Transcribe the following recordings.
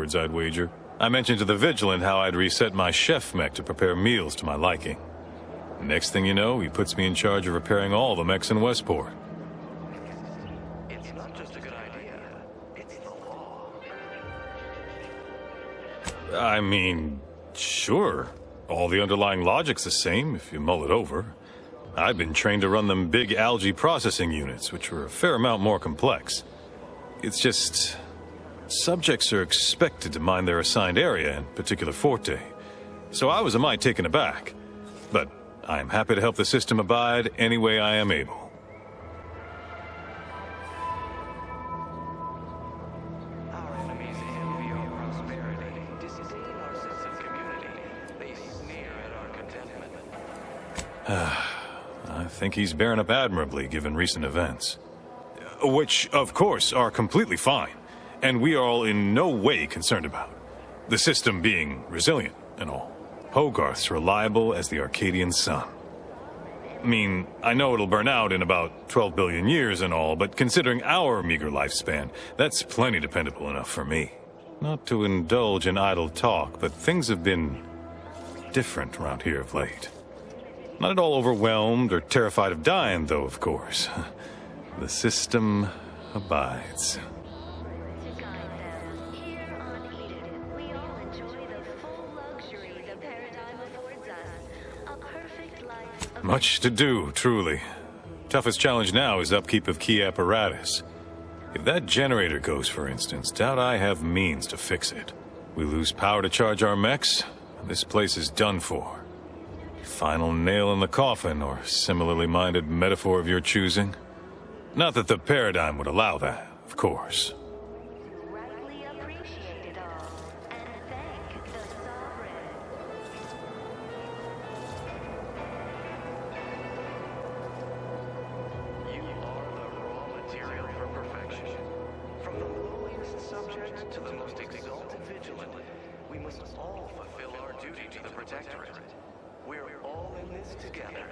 words, I'd wager. I mentioned to the Vigilant how I'd reset my chef mech to prepare meals to my liking. Next thing you know, he puts me in charge of repairing all the mechs in Westport. It's not just a good idea, it's the law. I mean, sure. All the underlying logic's the same if you mull it over. I've been trained to run them big algae processing units, which are a fair amount more complex. It's just... subjects are expected to mind their assigned area and particular forte. So I was a mite taken aback. But I'm happy to help the system abide any way I am able. Our enemies envy our prosperity, disdain our sense of community. They sneer at our contentment. I think he's bearing up admirably given recent events. Which, of course, are completely fine. And we are all in no way concerned about. The system being resilient and all. Hogarth's reliable as the Arcadian sun. I mean, I know it'll burn out in about 12 billion years and all, but considering our meager lifespan, that's plenty dependable enough for me. Not to indulge in idle talk, but things have been different around here of late. Not at all overwhelmed or terrified of dying, though, of course. The system abides. Much to do, truly. Toughest challenge now is upkeep of key apparatus. If that generator goes, for instance, doubt I have means to fix it. We lose power to charge our mechs, this place is done for. Final nail in the coffin, or similarly minded metaphor of your choosing. Not that the paradigm would allow that, of course. Rightly appreciate it all, and thank the Sovereign. You are the raw material for perfection. From the lowliest subject to the most exalted vigilant, we must all fulfill our duty to the Protectorate. We're all in this together.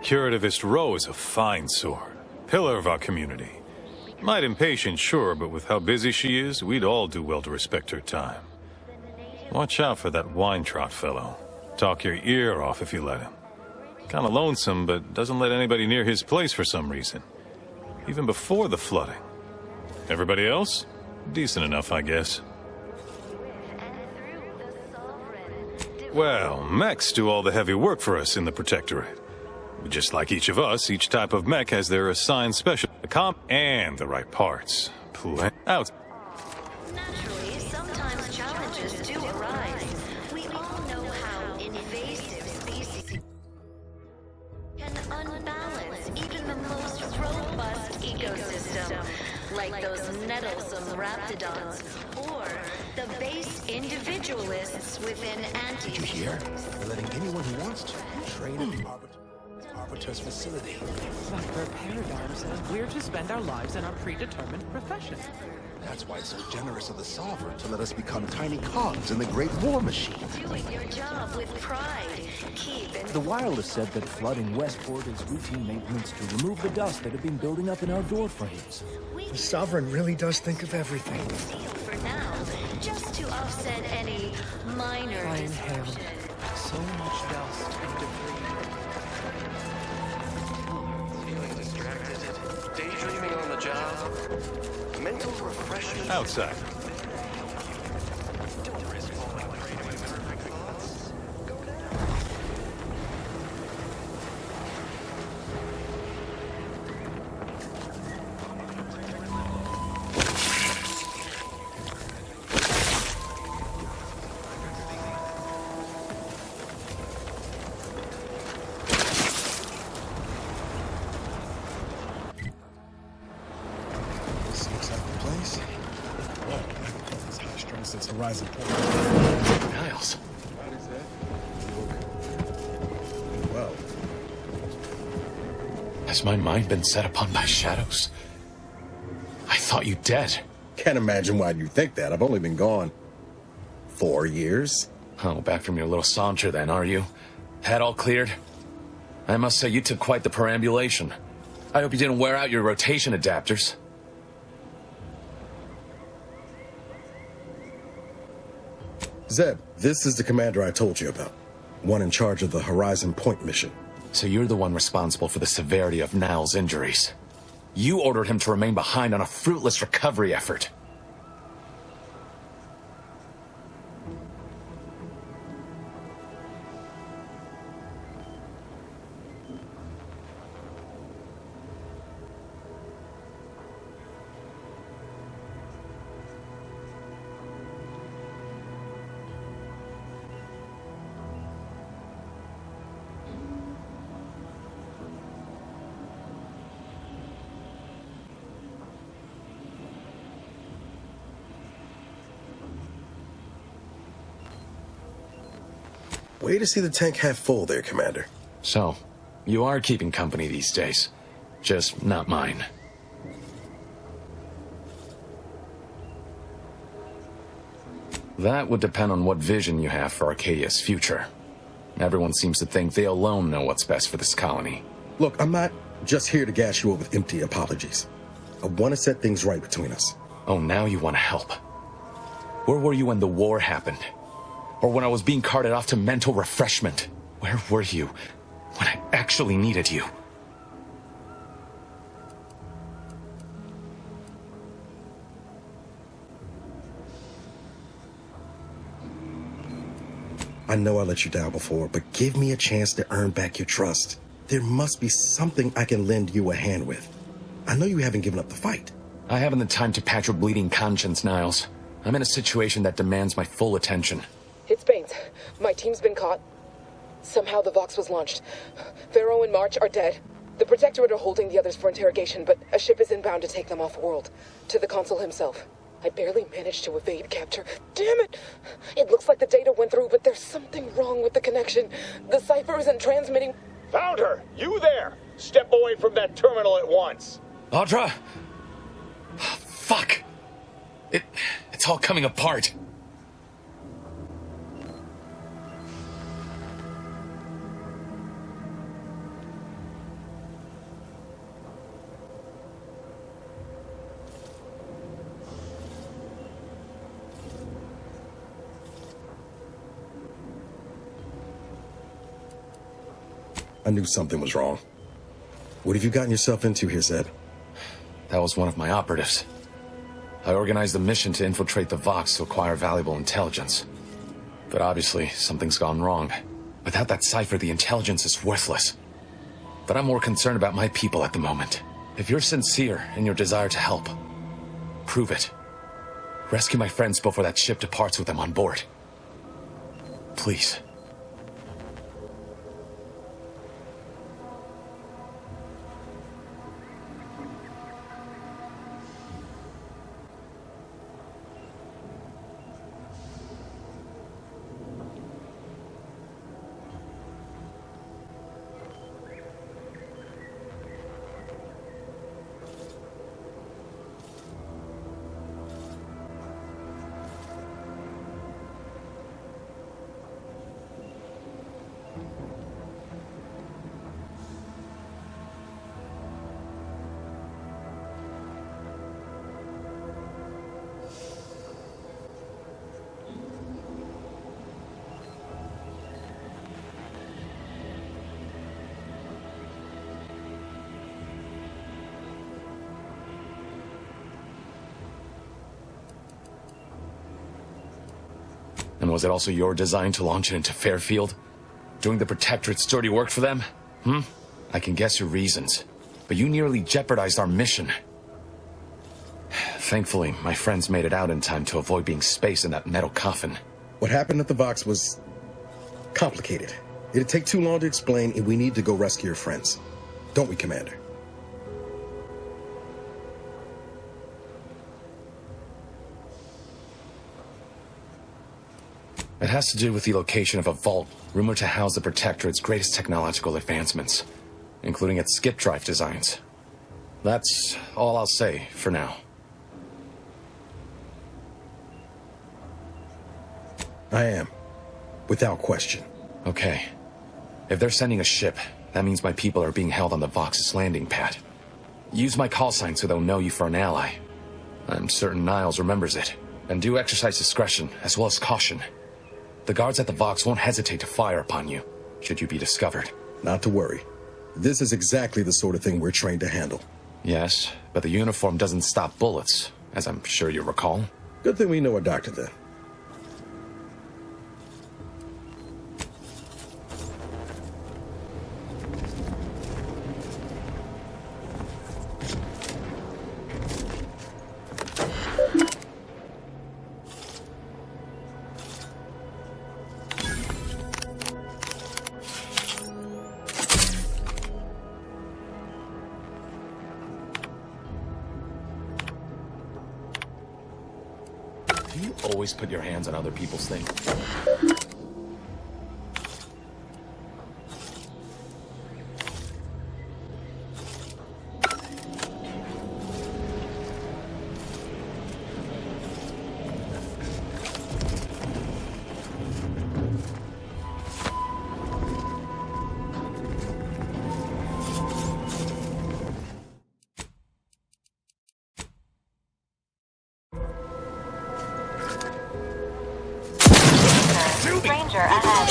Curativist Row is a fine sword. Pillar of our community. Might impatient, sure, but with how busy she is, we'd all do well to respect her time. Watch out for that Weintraut fellow. Talk your ear off if you let him. Kinda lonesome, but doesn't let anybody near his place for some reason. Even before the flooding. Everybody else? Decent enough, I guess. Well, mechs do all the heavy work for us in the Protectorate. Just like each of us, each type of mech has their assigned special and the right parts. Out. Naturally, sometimes challenges do arise. We all know how invasive species can unbalance even the most robust ecosystem, like those nettlesome raptidons, or the base individualists within Here, we're letting anyone who wants to train at the Arbiter's facility. Dr. Paradigm says we're to spend our lives in our predetermined profession. That's why it's so generous of the Sovereign to let us become tiny cogs in the Great War Machine. doing your job with pride. Keep in The wireless said that flooding Westport is routine maintenance to remove the dust that had been building up in our door frames. The Sovereign really does think of everything. deal for now, just to offset any minor I inhaled disruption. so much dust and debris. Feeling distracted, daydreaming on the job, mental refreshment. Outside. Don't risk falling prey to imperfect thoughts. Go down. This looks like the place. Whoa, it's high strung since Horizon Point. Niles. Well, Has my mind been set upon by shadows? I thought you dead. Can't imagine why you think that. I've only been gone 4 years. Oh, back from your little saunter then, are you? Head all cleared? I must say you took quite the perambulation. I hope you didn't wear out your rotation adapters. Zeb, this is the commander I told you about. One in charge of the Horizon Point mission. So you're the one responsible for the severity of Niall's injuries. You ordered him to remain behind on a fruitless recovery effort. Way to see the tank half full there, Commander. So, you are keeping company these days. Just not mine. That would depend on what vision you have for Arcadia's future. Everyone seems to think they alone know what's best for this colony. Look, I'm not just here to gas you up with empty apologies. I want to set things right between us. Oh, now you want to help. Where were you when the war happened? Or when I was being carted off to mental refreshment? Where were you when I actually needed you? I know I let you down before, but give me a chance to earn back your trust. There must be something I can lend you a hand with. I know you haven't given up the fight. I haven't the time to patch your bleeding conscience, Niles. I'm in a situation that demands my full attention. It's Baines. My team's been caught. Somehow the Vox was launched. Pharaoh and March are dead. The Protectorate are holding the others for interrogation, but a ship is inbound to take them off-world. To the Consul himself. I barely managed to evade capture. Damn it! It looks like the data went through, but there's something wrong with the connection. The cipher isn't transmitting. Found her! You there! Step away from that terminal at once! Audra! Fuck! It's all coming apart. I knew something was wrong. What have you gotten yourself into here, Zeb? That was one of my operatives. I organized a mission to infiltrate the Vox to acquire valuable intelligence. But obviously, something's gone wrong. Without that cipher, the intelligence is worthless. But I'm more concerned about my people at the moment. If you're sincere in your desire to help, prove it. Rescue my friends before that ship departs with them on board. Please. And was it also your design to launch it into Fairfield? Doing the Protectorate's dirty work for them? I can guess your reasons. But you nearly jeopardized our mission. Thankfully, my friends made it out in time to avoid being spaced in that metal coffin. What happened at the Vox was complicated. It'd take too long to explain, and we need to go rescue your friends. Don't we, Commander? It has to do with the location of a vault rumored to house the Protectorate's greatest technological advancements, including its skip drive designs. That's all I'll say for now. I am. Without question. Okay. If they're sending a ship, that means my people are being held on the Vox's landing pad. Use my call sign so they'll know you for an ally. I'm certain Niles remembers it. And do exercise discretion, as well as caution. The guards at the Vox won't hesitate to fire upon you, should you be discovered. Not to worry. This is exactly the sort of thing we're trained to handle. Yes, but the uniform doesn't stop bullets, as I'm sure you recall. Good thing we know a doctor then. Do you always put your hands on other people's things? Ranger ahead.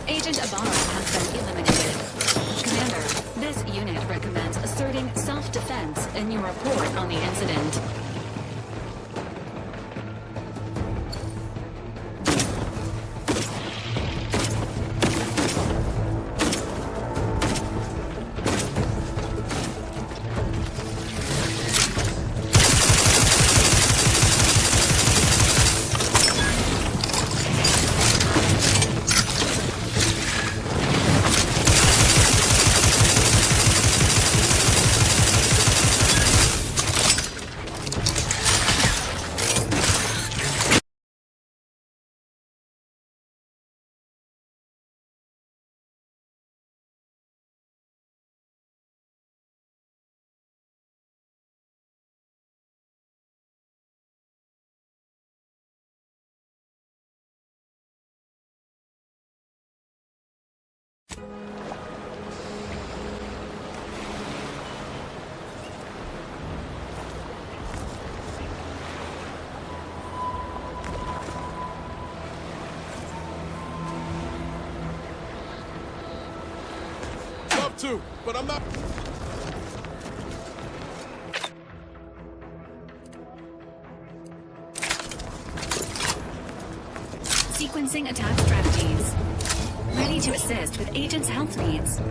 Agent Ibarra has been eliminated. Commander, this unit recommends asserting self-defense in your report on the incident. Love to, but I'm not. Sequencing attack strategies. Ready to assist with agents' health needs.